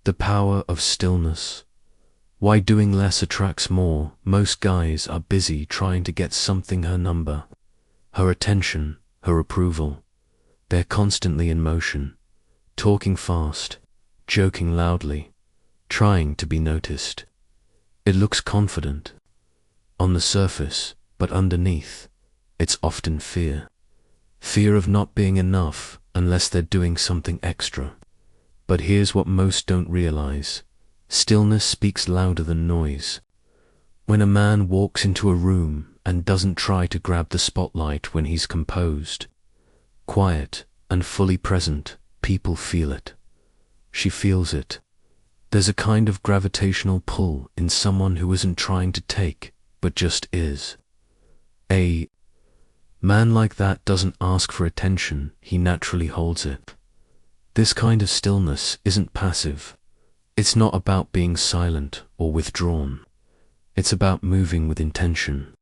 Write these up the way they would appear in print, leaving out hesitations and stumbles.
The power of stillness. Why doing less attracts more. Most guys are busy trying to get something, her number, her attention, her approval. They're constantly in motion, talking fast, joking loudly, trying to be noticed. It looks confident on the surface, but underneath, it's often fear. Fear of not being enough unless they're doing something extra. But here's what most don't realize. Stillness speaks louder than noise. When a man walks into a room and doesn't try to grab the spotlight, when he's composed, quiet, and fully present, people feel it. She feels it. There's a kind of gravitational pull in someone who isn't trying to take, but just is. A man like that doesn't ask for attention, he naturally holds it. This kind of stillness isn't passive. It's not about being silent or withdrawn. It's about moving with intention.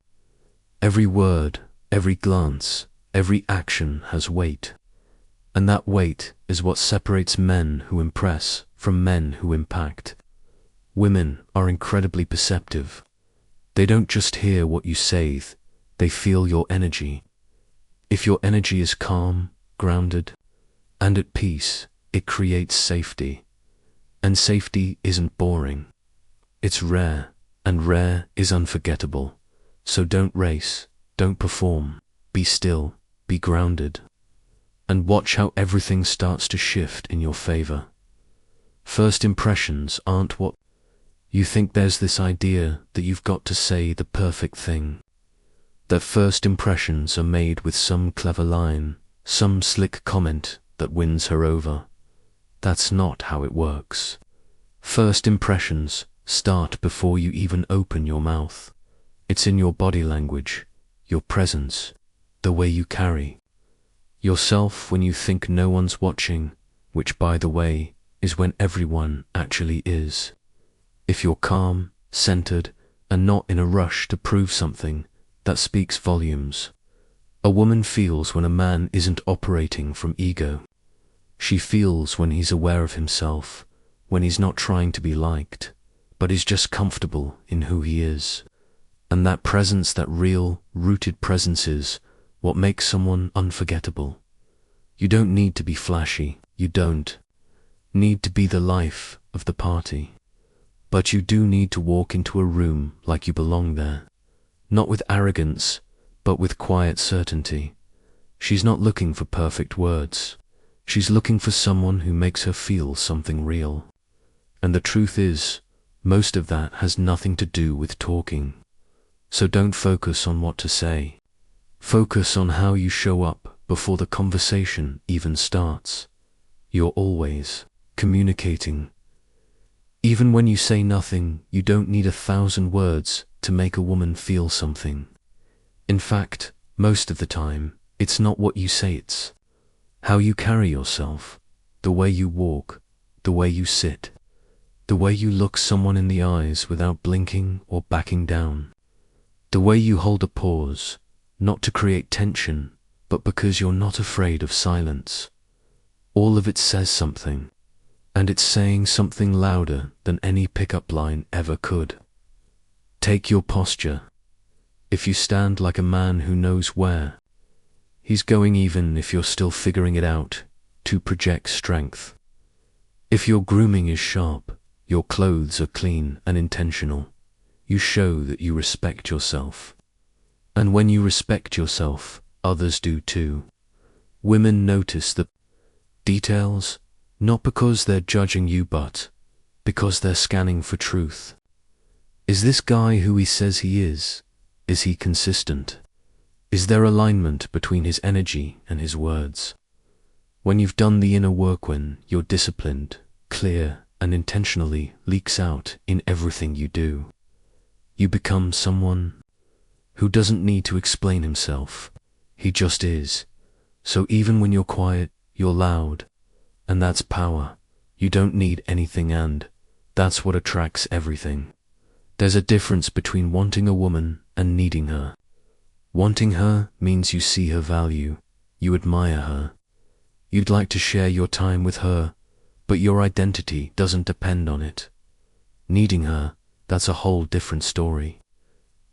Every word, every glance, every action has weight. And that weight is what separates men who impress from men who impact. Women are incredibly perceptive. They don't just hear what you say, they feel your energy. If your energy is calm, grounded, and at peace, it creates safety. And safety isn't boring. It's rare, and rare is unforgettable. So don't race, don't perform, be still, be grounded. And watch how everything starts to shift in your favor. First impressions aren't what you think. There's this idea that you've got to say the perfect thing. That first impressions are made with some clever line, some slick comment that wins her over. That's not how it works. First impressions start before you even open your mouth. It's in your body language, your presence, the way you carry yourself when you think no one's watching, which, by the way, is when everyone actually is. If you're calm, centered, and not in a rush to prove something, that speaks volumes. A woman feels when a man isn't operating from ego. She feels when he's aware of himself, when he's not trying to be liked, but is just comfortable in who he is. And that presence, that real, rooted presence, is what makes someone unforgettable. You don't need to be flashy, you don't need to be the life of the party. But you do need to walk into a room like you belong there. Not with arrogance, but with quiet certainty. She's not looking for perfect words. She's looking for someone who makes her feel something real. And the truth is, most of that has nothing to do with talking. So don't focus on what to say. Focus on how you show up before the conversation even starts. You're always communicating. Even when you say nothing, you don't need 1,000 words to make a woman feel something. In fact, most of the time, it's not what you say, it's how you carry yourself, the way you walk, the way you sit, the way you look someone in the eyes without blinking or backing down, the way you hold a pause, not to create tension, but because you're not afraid of silence. All of it says something, and it's saying something louder than any pickup line ever could. Take your posture. If you stand like a man who knows where he's going, even if you're still figuring it out, to project strength. If your grooming is sharp, your clothes are clean and intentional, you show that you respect yourself. And when you respect yourself, others do too. Women notice the details, not because they're judging you, but because they're scanning for truth. Is this guy who he says he is? Is he consistent? Is there alignment between his energy and his words? When you've done the inner work, when you're disciplined, clear, and intentionally leaks out in everything you do, you become someone who doesn't need to explain himself. He just is. So even when you're quiet, you're loud. And that's power. You don't need anything, and that's what attracts everything. There's a difference between wanting a woman and needing her. Wanting her means you see her value, you admire her, you'd like to share your time with her, but your identity doesn't depend on it. Needing her, that's a whole different story.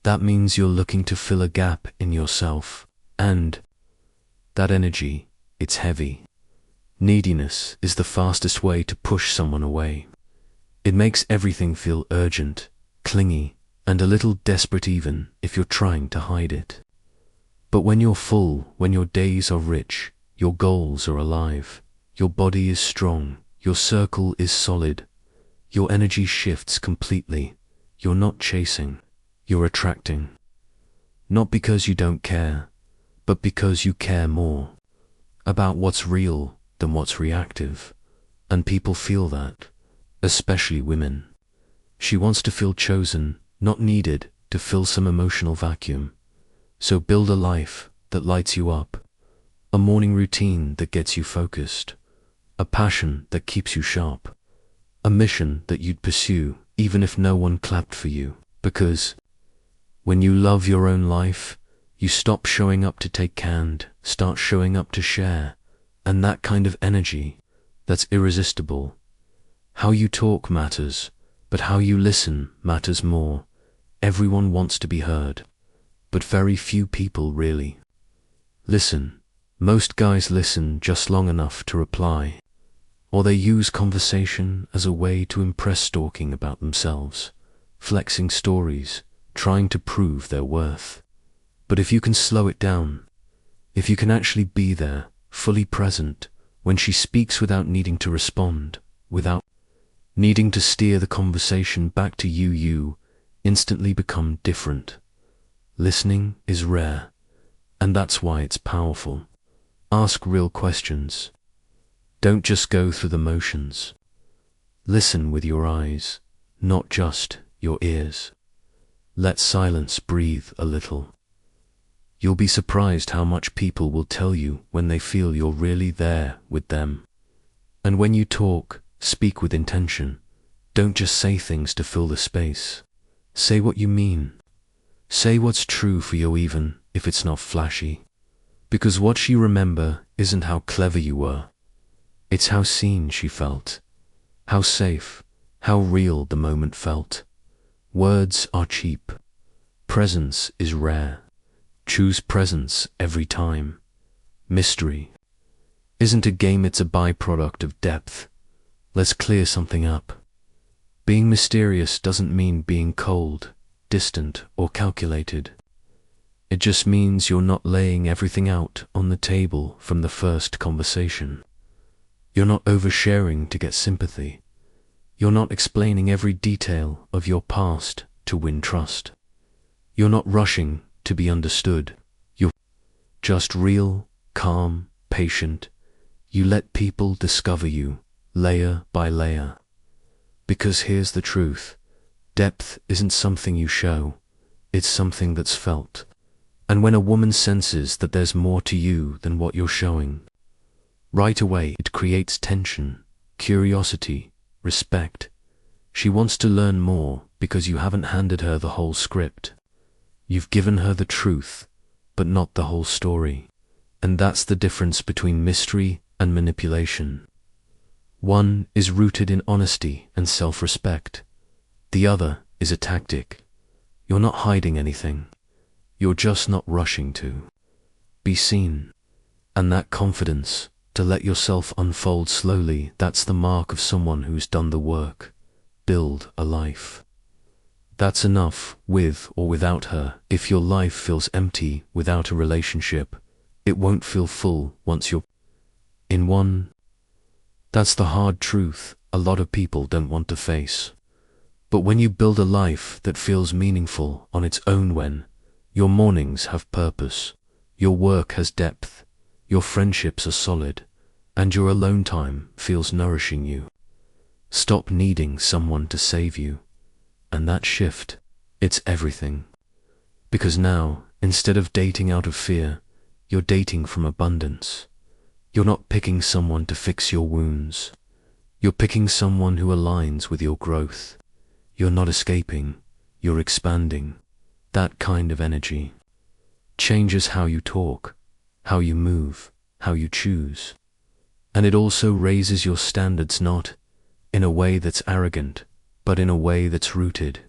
That means you're looking to fill a gap in yourself, and that energy, it's heavy. Neediness is the fastest way to push someone away. It makes everything feel urgent, clingy, and a little desperate even if you're trying to hide it. But when you're full, when your days are rich, your goals are alive, your body is strong, your circle is solid, your energy shifts completely. You're not chasing, you're attracting. Not because you don't care, but because you care more about what's real than what's reactive. And people feel that, especially women. She wants to feel chosen, not needed, to fill some emotional vacuum. So build a life that lights you up, a morning routine that gets you focused, a passion that keeps you sharp, a mission that you'd pursue even if no one clapped for you. Because when you love your own life, you stop showing up to take canned, start showing up to share, and that kind of energy, that's irresistible. How you talk matters, but how you listen matters more. Everyone wants to be heard, but very few people really listen. Most guys listen just long enough to reply, or they use conversation as a way to impress, talking about themselves, flexing stories, trying to prove their worth. But if you can slow it down, if you can actually be there, fully present, when she speaks without needing to respond, without needing to steer the conversation back to you, you instantly become different. Listening is rare, and that's why it's powerful. Ask real questions. Don't just go through the motions. Listen with your eyes, not just your ears. Let silence breathe a little. You'll be surprised how much people will tell you when they feel you're really there with them. And when you talk, speak with intention. Don't just say things to fill the space. Say what you mean. Say what's true for you even if it's not flashy. Because what she remember isn't how clever you were. It's how seen she felt. How safe, how real the moment felt. Words are cheap. Presence is rare. Choose presence every time. Mystery isn't a game, it's a byproduct of depth. Let's clear something up. Being mysterious doesn't mean being cold, distant, or calculated. It just means you're not laying everything out on the table from the first conversation. You're not oversharing to get sympathy. You're not explaining every detail of your past to win trust. You're not rushing to be understood. You're just real, calm, patient. You let people discover you, layer by layer. Because here's the truth. Depth isn't something you show. It's something that's felt. And when a woman senses that there's more to you than what you're showing, right away it creates tension, curiosity, respect. She wants to learn more because you haven't handed her the whole script. You've given her the truth, but not the whole story. And that's the difference between mystery and manipulation. One is rooted in honesty and self-respect. The other is a tactic. You're not hiding anything. You're just not rushing to be seen. And that confidence, to let yourself unfold slowly, that's the mark of someone who's done the work. Build a life. That's enough, with or without her. If your life feels empty without a relationship, it won't feel full once you're in one. That's the hard truth a lot of people don't want to face. But when you build a life that feels meaningful on its own, when your mornings have purpose, your work has depth, your friendships are solid, and your alone time feels nourishing you, stop needing someone to save you. And that shift, it's everything. Because now, instead of dating out of fear, you're dating from abundance. You're not picking someone to fix your wounds. You're picking someone who aligns with your growth. You're not escaping, you're expanding. That kind of energy changes how you talk, how you move, how you choose. And it also raises your standards, not in a way that's arrogant, but in a way that's rooted.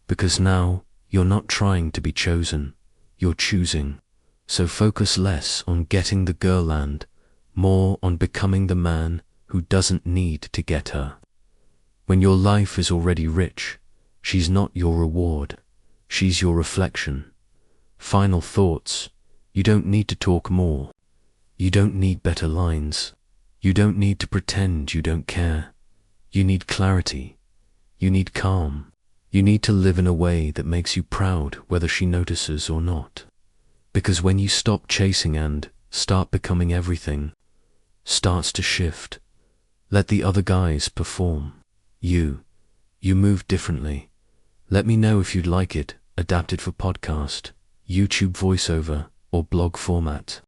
Because now you're not trying to be chosen, you're choosing. So focus less on getting the girl and more on becoming the man who doesn't need to get her. When your life is already rich, she's not your reward, she's your reflection. Final thoughts: you don't need to talk more. You don't need better lines. You don't need to pretend you don't care. You need clarity. You need calm. You need to live in a way that makes you proud whether she notices or not. Because when you stop chasing and start becoming, everything starts to shift. Let the other guys perform. You move differently. Let me know if you'd like it adapted for podcast, YouTube voiceover, or blog format.